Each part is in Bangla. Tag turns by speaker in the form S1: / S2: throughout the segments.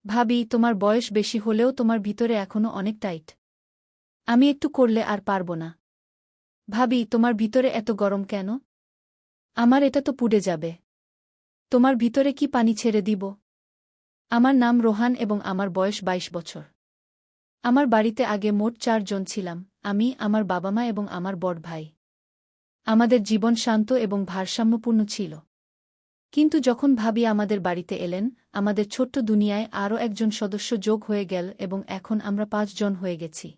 S1: ভাবি, তোমার বয়স বেশি হলেও তোমার ভিতরে এখনো অনেক টাইট। আমি একটু করলে আর পারব না। ভাবি, তোমার ভিতরে এত গরম কেন? আমার এটা তো পুড়ে যাবে। তোমার ভিতরে কি পানি ছেড়ে দিব? আমার নাম রোহান এবং আমার বয়স ২২ বছর। আমার বাড়িতে আগে মোট ৪ জন ছিলাম, আমি, আমার বাবা মা এবং আমার বড় ভাই। আমাদের জীবন শান্ত এবং ভারসাম্যপূর্ণ ছিল। কিন্তু যখন ভাবি আমাদের বাড়িতে এলেন, আমাদের ছোট্ট দুনিয়ায় আরও একজন সদস্য যোগ হয়ে গেল এবং এখন আমরা ৫ জন হয়ে গেছি।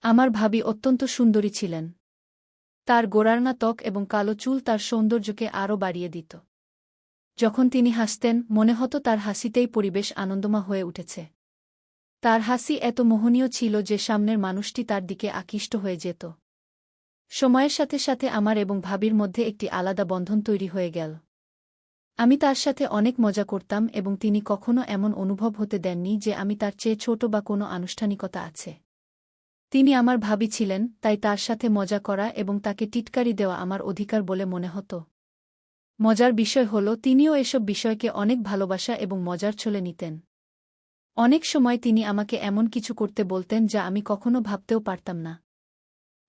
S1: আমার ভাবি অত্যন্ত সুন্দরী ছিলেন। তার গোড়ার্না ত্বক এবং কালো চুল তার সৌন্দর্যকে আরও বাড়িয়ে দিত। যখন তিনি হাসতেন, মনে হতো তার হাসিতেই পরিবেশ আনন্দময় হয়ে উঠেছে। তার হাসি এত মোহনীয় ছিল যে সামনের মানুষটি তার দিকে আকৃষ্ট হয়ে যেত। সময়ের সাথে সাথে আমার এবং ভাবির মধ্যে একটি আলাদা বন্ধন তৈরি হয়ে গেল। আমি তার সাথে অনেক মজা করতাম এবং তিনি কখনো এমন অনুভব হতে দেননি যে আমি তার চেয়ে ছোট বা কোনো আনুষ্ঠানিকতা আছে। তিনি আমার ভাবি ছিলেন, তাই তার সাথে মজা করা এবং তাকে টিটকারি দেওয়া আমার অধিকার বলে মনে হতো। মজার বিষয় হল, তিনিও এসব বিষয়কে অনেক ভালোবাসা এবং মজার ছলে নিতেন। অনেক সময় তিনি আমাকে এমন কিছু করতে বলতেন যা আমি কখনো ভাবতেও পারতাম না।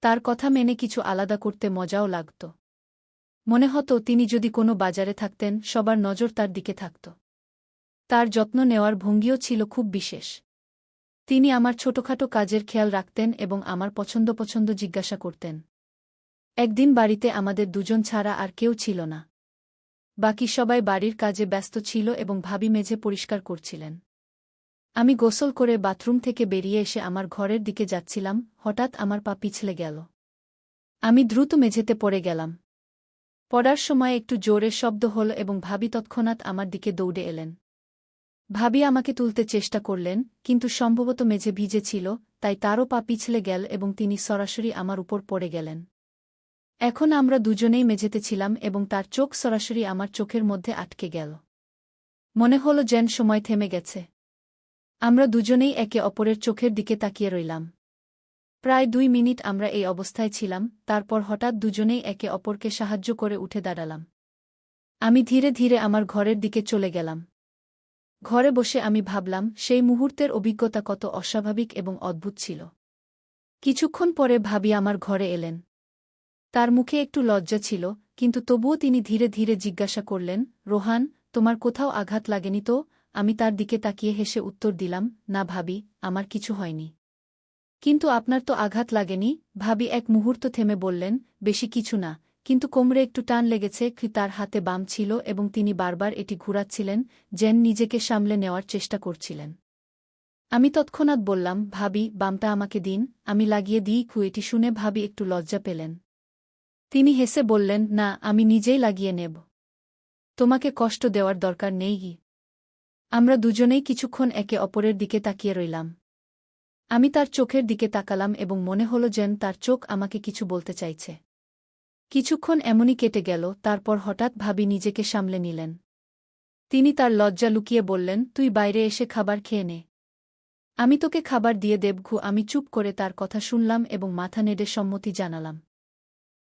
S1: তার কথা মেনে কিছু আলাদা করতে মজাও লাগত। মনে হতো তিনি যদি কোনো বাজারে থাকতেন, সবার নজর তার দিকে থাকত। তার যত্ন নেওয়ার ভঙ্গিও ছিল খুব বিশেষ। তিনি আমার ছোটখাটো কাজের খেয়াল রাখতেন এবং আমার পছন্দ জিজ্ঞাসা করতেন। একদিন বাড়িতে আমাদের দুজন ছাড়া আর কেউ ছিল না। বাকি সবাই বাড়ির কাজে ব্যস্ত ছিল এবং ভাবি মেঝে পরিষ্কার করছিলেন। আমি গোসল করে বাথরুম থেকে বেরিয়ে এসে আমার ঘরের দিকে যাচ্ছিলাম, হঠাৎ আমার পা পিছলে গেল। আমি দ্রুত মেঝেতে পড়ে গেলাম। পড়ার সময় একটু জোরে শব্দ হল এবং ভাবি তৎক্ষণাৎ আমার দিকে দৌড়ে এলেন। ভাবি আমাকে তুলতে চেষ্টা করলেন, কিন্তু সম্ভবত মেঝে ভিজে ছিল, তাই তারও পা পিছলে গেল এবং তিনি সরাসরি আমার উপর পড়ে গেলেন। এখন আমরা দুজনেই মেঝেতে ছিলাম এবং তার চোখ সরাসরি আমার চোখের মধ্যে আটকে গেল। মনে হল যেন সময় থেমে গেছে। আমরা দুজনেই একে অপরের চোখের দিকে তাকিয়ে রইলাম। প্রায় ২ মিনিট আমরা এই অবস্থায় ছিলাম, তারপর হঠাৎ দুজনেই একে অপরকে সাহায্য করে উঠে দাঁড়ালাম। আমি ধীরে ধীরে আমার ঘরের দিকে চলে গেলাম। ঘরে বসে আমি ভাবলাম, সেই মুহূর্তের অভিজ্ঞতা কত অস্বাভাবিক এবং অদ্ভুত ছিল। কিছুক্ষণ পরে ভাবি আমার ঘরে এলেন। তার মুখে একটু লজ্জা ছিল, কিন্তু তবুও তিনি ধীরে ধীরে জিজ্ঞাসা করলেন, রোহান, তোমার কোথাও আঘাত লাগেনি তো? আমি তার দিকে তাকিয়ে হেসে উত্তর দিলাম, না ভাবি, আমার কিছু হয়নি। কিন্তু আপনার তো আঘাত লাগেনি? ভাবি এক মুহূর্ত থেমে বললেন, বেশি কিছু না, কিন্তু কোমরে একটু টান লেগেছে। তার হাতে বাম ছিল এবং তিনি বারবার এটি ঘুরাচ্ছিলেন, যেন নিজেকে সামলে নেওয়ার চেষ্টা করছিলেন। আমি তৎক্ষণাৎ বললাম, ভাবি, বামটা আমাকে দিন, আমি লাগিয়ে দিই। এটি শুনে ভাবি একটু লজ্জা পেলেন। তিনি হেসে বললেন, না, আমি নিজেই লাগিয়ে নেব। তোমাকে কষ্ট দেওয়ার দরকার নেই। আমরা দুজনেই কিছুক্ষণ একে অপরের দিকে তাকিয়ে রইলাম। আমি তার চোখের দিকে তাকালাম এবং মনে হল যেন তার চোখ আমাকে কিছু বলতে চাইছে। কিছুক্ষণ এমনই কেটে গেল, তারপর হঠাৎ ভাবি নিজেকে সামলে নিলেন। তিনি তার লজ্জা লুকিয়ে বললেন, তুই বাইরে এসে খাবার খেয়ে নে। আমি তোকে খাবার দিয়ে দেব। আমি চুপ করে তার কথা শুনলাম এবং মাথা নেড়ে সম্মতি জানালাম।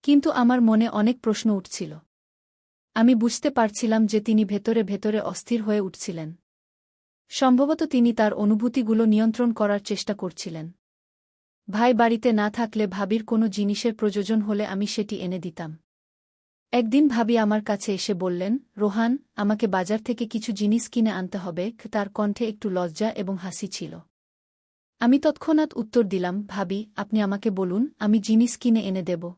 S1: কিন্তু আমার মনে অনেক প্রশ্ন উঠছিল। আমি বুঝতে পারছিলাম যে তিনি ভেতরে ভেতরে অস্থির হয়ে উঠছিলেন। সম্ভবত তিনি তার অনুভূতিগুলো নিয়ন্ত্রণ করার চেষ্টা করছিলেন। ভাই বাড়িতে না থাকলে ভাবির কোনো জিনিসের প্রয়োজন হলে আমি সেটি এনে দিতাম। একদিন ভাবি আমার কাছে এসে বললেন, রোহান, আমাকে বাজার থেকে কিছু জিনিস কিনে আনতে হবে। তার কণ্ঠে একটু লজ্জা এবং হাসি ছিল। আমি তৎক্ষণাৎ উত্তর দিলাম, ভাবি, আপনি আমাকে বলুন, আমি জিনিস কিনে এনে দেব।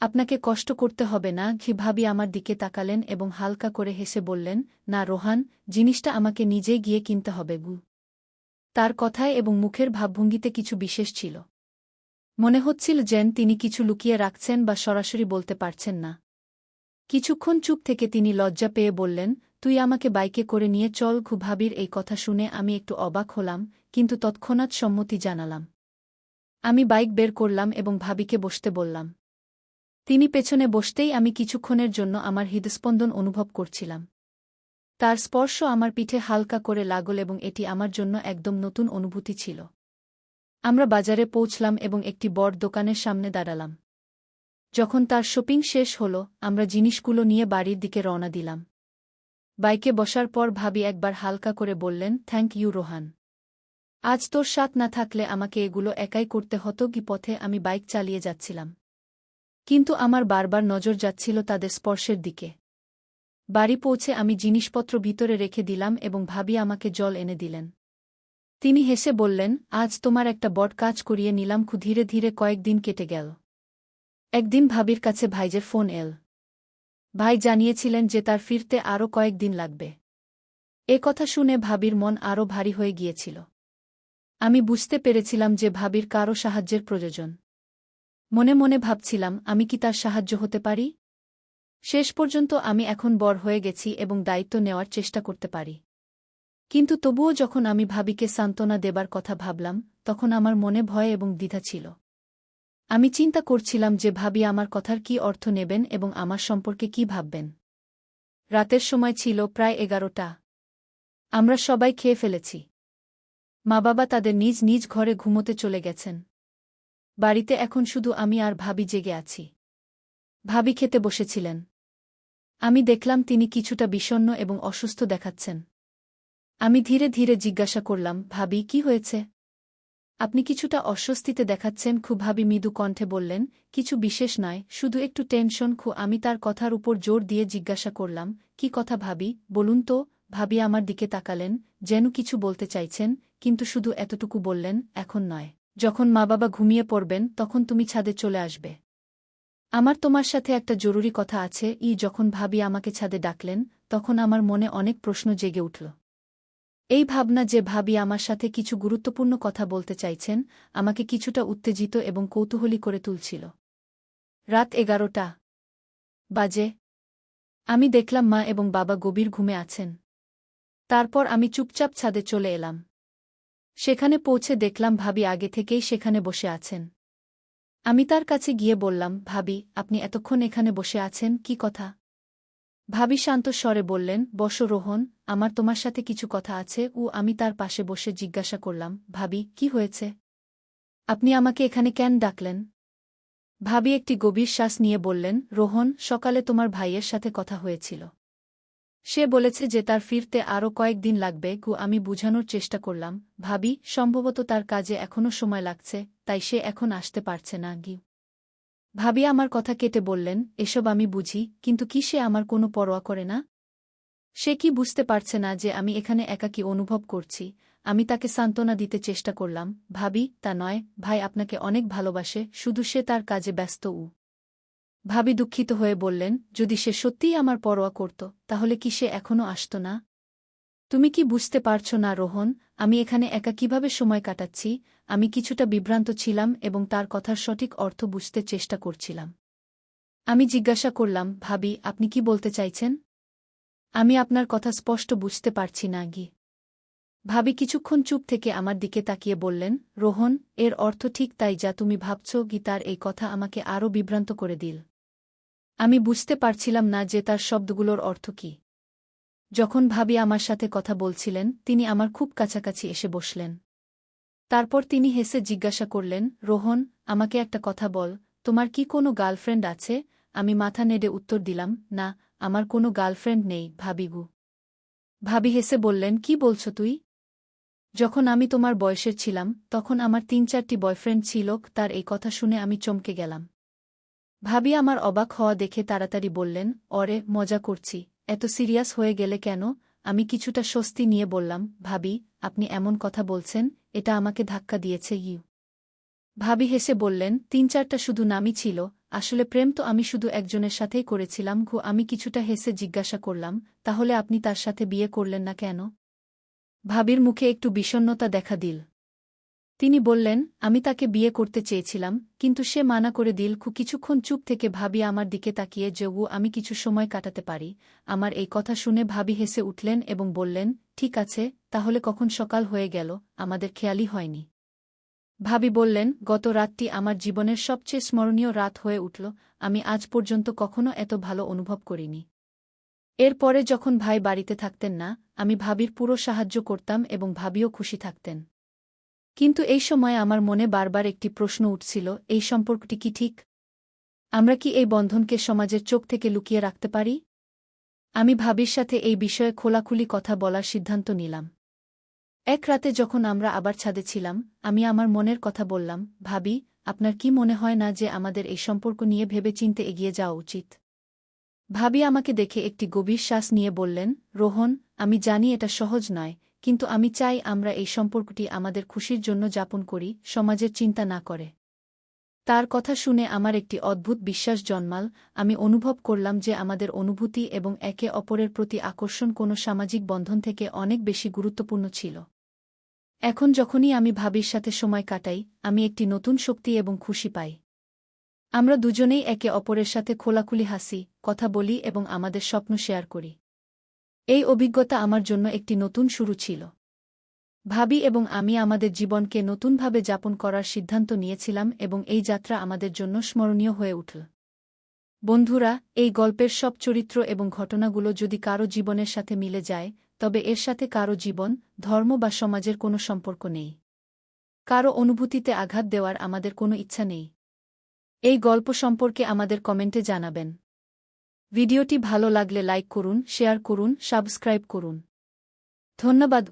S1: আপনাকে কষ্ট করতে হবে না। ভাবি আমার দিকে তাকালেন এবং হালকা করে হেসে বললেন, না রোহান, জিনিসটা আমাকে নিজেই গিয়ে কিনতে হবে। তার কথায় এবং মুখের ভাবভঙ্গিতে কিছু বিশেষ ছিল। মনে হচ্ছিল যেন তিনি কিছু লুকিয়ে রাখছেন বা সরাসরি বলতে পারছেন না। কিছুক্ষণ চুপ থেকে তিনি লজ্জা পেয়ে বললেন, তুই আমাকে বাইকে করে নিয়ে চল। ভাবির এই কথা শুনে আমি একটু অবাক হলাম, কিন্তু তৎক্ষণাৎ সম্মতি জানালাম। আমি বাইক বের করলাম এবং ভাবিকে বসতে বললাম। তিনি পেছনে বসতেই আমি কিছুক্ষণের জন্য আমার হৃদস্পন্দন অনুভব করছিলাম। তার স্পর্শ আমার পিঠে হালকা করে লাগল এবং এটি আমার জন্য একদম নতুন অনুভূতি ছিল। আমরা বাজারে পৌঁছলাম এবং একটি বড় দোকানের সামনে দাঁড়ালাম। যখন তার শপিং শেষ হল, আমরা জিনিসগুলো নিয়ে বাড়ির দিকে রওনা দিলাম। বাইকে বসার পর ভাবি একবার হালকা করে বললেন, থ্যাংক ইউ রোহান। আজ তোর সাথ না থাকলে আমাকে এগুলো একাই করতে হতো। কি পথে আমি বাইক চালিয়ে যাচ্ছিলাম, কিন্তু আমার বারবার নজর যাচ্ছিল তাদের স্পর্শের দিকে। বাড়ি পৌঁছে আমি জিনিসপত্র ভিতরে রেখে দিলাম এবং ভাবি আমাকে জল এনে দিলেন। তিনি হেসে বললেন, আজ তোমার একটা বড় কাজ করিয়ে নিলাম। ধীরে ধীরে কয়েকদিন কেটে গেল। একদিন ভাবির কাছে ভাইজের ফোন এল। ভাই জানিয়েছিলেন যে তার ফিরতে আরও কয়েকদিন লাগবে। এ কথা শুনে ভাবির মন আরও ভারী হয়ে গিয়েছিল। আমি বুঝতে পেরেছিলাম যে ভাবির কারও সাহায্যের প্রয়োজন। মনে মনে ভাবছিলাম, আমি কি তার সাহায্য হতে পারি? শেষ পর্যন্ত আমি এখন বড় হয়ে গেছি এবং দায়িত্ব নেওয়ার চেষ্টা করতে পারি। কিন্তু তবুও যখন আমি ভাবিকে সান্ত্বনা দেবার কথা ভাবলাম, তখন আমার মনে ভয় এবং দ্বিধা ছিল। আমি চিন্তা করছিলাম যে ভাবি আমার কথার কি অর্থ নেবেন এবং আমার সম্পর্কে কি ভাববেন। রাতের সময় ছিল প্রায় 11টা। আমরা সবাই খেয়ে ফেলেছি। মা বাবা তাদের নিজ নিজ ঘরে ঘুমোতে চলে গেছেন। বাড়িতে এখন শুধু আমি আর ভাবি জেগে আছি। ভাবি খেতে বসেছিলেন। আমি দেখলাম তিনি কিছুটা বিষণ্ণ এবং অসুস্থ দেখাচ্ছেন। আমি ধীরে ধীরে জিজ্ঞাসা করলাম, ভাবি কি হয়েছে? আপনি কিছুটা অস্বস্তিতে দেখাচ্ছেন। ভাবি মৃদু কণ্ঠে বললেন, কিছু বিশেষ নয়, শুধু একটু টেনশন। আমি তার কথার উপর জোর দিয়ে জিজ্ঞাসা করলাম, কি কথা ভাবি, বলুন তো। ভাবি আমার দিকে তাকালেন, যেন কিছু বলতে চাইছেন, কিন্তু শুধু এতটুকু বললেন, এখন নয়, যখন মা বাবা ঘুমিয়ে পড়বেন তখন তুমি ছাদে চলে আসবে। আমার তোমার সাথে একটা জরুরি কথা আছে। যখন ভাবি আমাকে ছাদে ডাকলেন, তখন আমার মনে অনেক প্রশ্ন জেগে উঠল। এই ভাবনা যে ভাবি আমার সাথে কিছু গুরুত্বপূর্ণ কথা বলতে চাইছেন, আমাকে কিছুটা উত্তেজিত এবং কৌতূহলী করে তুলছিল। রাত 11টা বাজে। আমি দেখলাম মা এবং বাবা গভীর ঘুমে আছেন। তারপর আমি চুপচাপ ছাদে চলে এলাম। সেখানে পৌঁছে দেখলাম ভাবি আগে থেকেই সেখানে বসে আছেন। আমি তার কাছে গিয়ে বললাম, ভাবি, আপনি এতক্ষণ এখানে বসে আছেন, কি কথা? ভাবি শান্ত স্বরে বললেন, বসো রোহন, আমার তোমার সাথে কিছু কথা আছে। আমি তার পাশে বসে জিজ্ঞাসা করলাম, ভাবি, কি হয়েছে? আপনি আমাকে এখানে কেন ডাকলেন? ভাবি একটি গভীর শ্বাস নিয়ে বললেন, রোহন, সকালে তোমার ভাইয়ের সাথে কথা হয়েছিল। সে বলেছে যে তার ফিরতে আরও কয়েকদিন লাগবে। আমি বুঝানোর চেষ্টা করলাম, ভাবি, সম্ভবত তার কাজে এখনও সময় লাগছে, তাই সে এখন আসতে পারছে না। ভাবি আমার কথা কেটে বললেন, এসব আমি বুঝি, কিন্তু কি সে আমার কোনো পরোয়া করে না? সে কি বুঝতে পারছে না যে আমি এখানে একাকী অনুভব করছি? আমি তাকে সান্ত্বনা দিতে চেষ্টা করলাম, ভাবি, তা নয়, ভাই আপনাকে অনেক ভালোবাসে, শুধু সে তার কাজে ব্যস্ত। ভাবি দুঃখিত হয়ে বললেন, যদি সে সত্যিই আমার পরোয়া করত, তাহলে কি সে এখনও আসত না? তুমি কি বুঝতে পারছ না রোহন, আমি এখানে একা কিভাবে সময় কাটাচ্ছি? আমি কিছুটা বিভ্রান্ত ছিলাম এবং তার কথার সঠিক অর্থ বুঝতে চেষ্টা করছিলাম। আমি জিজ্ঞাসা করলাম, ভাবি, আপনি কি বলতে চাইছেন? আমি আপনার কথা স্পষ্ট বুঝতে পারছি না। ভাবি কিছুক্ষণ চুপ থেকে আমার দিকে তাকিয়ে বললেন, রোহন, এর অর্থ ঠিক তাই যা তুমি ভাবছ। তার এই কথা আমাকে আরও বিভ্রান্ত করে দিল। আমি বুঝতে পারছিলাম না যে তার শব্দগুলোর অর্থ কী। যখন ভাবি আমার সাথে কথা বলছিলেন, তিনি আমার খুব কাছাকাছি এসে বসলেন। তারপর তিনি হেসে জিজ্ঞাসা করলেন, রোহন, আমাকে একটা কথা বল, তোমার কি কোনো গার্লফ্রেন্ড আছে? আমি মাথা নেড়ে উত্তর দিলাম, না, আমার কোনো গার্লফ্রেন্ড নেই। ভাবি হেসে বললেন, কি বলছ তুই? যখন আমি তোমার বয়সের ছিলাম, তখন আমার 3-4টি বয়ফ্রেন্ড ছিল। তার এই কথা শুনে আমি চমকে গেলাম। ভাবি আমার অবাক হওয়া দেখে তাড়াতাড়ি বললেন, অরে, মজা করছি, এত সিরিয়াস হয়ে গেলে কেন? আমি কিছুটা স্বস্তি নিয়ে বললাম, ভাবি, আপনি এমন কথা বলছেন, এটা আমাকে ধাক্কা দিয়েছে। ভাবি হেসে বললেন, 3-4টা শুধু নামই ছিল, আসলে প্রেম তো আমি শুধু একজনের সাথেই করেছিলাম। আমি কিছুটা হেসে জিজ্ঞাসা করলাম, তাহলে আপনি তার সাথে বিয়ে করলেন না কেন? ভাবির মুখে একটু বিষণ্ণতা দেখা দিল। তিনি বললেন, আমি তাকে বিয়ে করতে চেয়েছিলাম, কিন্তু সে মানা করে দিল। কিছুক্ষণ চুপ থেকে ভাবি আমার দিকে তাকিয়ে আমি কিছু সময় কাটাতে পারি। আমার এই কথা শুনে ভাবি হেসে উঠলেন এবং বললেন, ঠিক আছে, তাহলে কখন সকাল হয়ে গেল, আমাদের খেয়ালই হয়নি। ভাবি বললেন, গত রাতটি আমার জীবনের সবচেয়ে স্মরণীয় রাত হয়ে উঠল। আমি আজ পর্যন্ত কখনো এত ভালো অনুভব করিনি। এরপরে যখন ভাই বাড়িতে থাকতেন না, আমি ভাবির পুরো সাহায্য করতাম এবং ভাবিও খুশি থাকতেন। কিন্তু এই সময় আমার মনে বারবার একটি প্রশ্ন উঠছিল, এই সম্পর্কটি কি ঠিক? আমরা কি এই বন্ধনকে সমাজের চোখ থেকে লুকিয়ে রাখতে পারি? আমি ভাবির সাথে এই বিষয়ে খোলাখুলি কথা বলার সিদ্ধান্ত নিলাম। এক রাতে যখন আমরা আবার ছাদে ছিলাম, আমি আমার মনের কথা বললাম, ভাবি, আপনার কি মনে হয় না যে আমাদের এই সম্পর্ক নিয়ে ভেবেচিন্তে এগিয়ে যাওয়া উচিত? ভাবি আমাকে দেখে একটি গভীর শ্বাস নিয়ে বললেন, রোহন, আমি জানি এটা সহজ নয়, কিন্তু আমি চাই আমরা এই সম্পর্কটি আমাদের খুশির জন্য যাপন করি, সমাজের চিন্তা না করে। তার কথা শুনে আমার একটি অদ্ভুত বিশ্বাস জন্মাল। আমি অনুভব করলাম যে আমাদের অনুভূতি এবং একে অপরের প্রতি আকর্ষণ কোনো সামাজিক বন্ধন থেকে অনেক বেশি গুরুত্বপূর্ণ ছিল। এখন যখনই আমি ভাবির সাথে সময় কাটাই, আমি একটি নতুন শক্তি এবং খুশি পাই। আমরা দুজনেই একে অপরের সাথে খোলাখুলি হাসি, কথা বলি এবং আমাদের স্বপ্ন শেয়ার করি। এই অভিজ্ঞতা আমার জন্য একটি নতুন শুরু ছিল। ভাবি এবং আমি আমাদের জীবনকে নতুনভাবে যাপন করার সিদ্ধান্ত নিয়েছিলাম এবং এই যাত্রা আমাদের জন্য স্মরণীয় হয়ে উঠল। বন্ধুরা, এই গল্পের সব চরিত্র এবং ঘটনাগুলো যদি কারো জীবনের সাথে মিলে যায়, তবে এর সাথে কারো জীবন, ধর্ম বা সমাজের কোনো সম্পর্ক নেই। কারো অনুভূতিতে আঘাত দেওয়ার আমাদের কোনো ইচ্ছা নেই। এই গল্প সম্পর্কে আমাদের কমেন্টে জানাবেন। ভিডিওটি ভালো লাগলে লাইক করুন, শেয়ার করুন, সাবস্ক্রাইব করুন। ধন্যবাদ।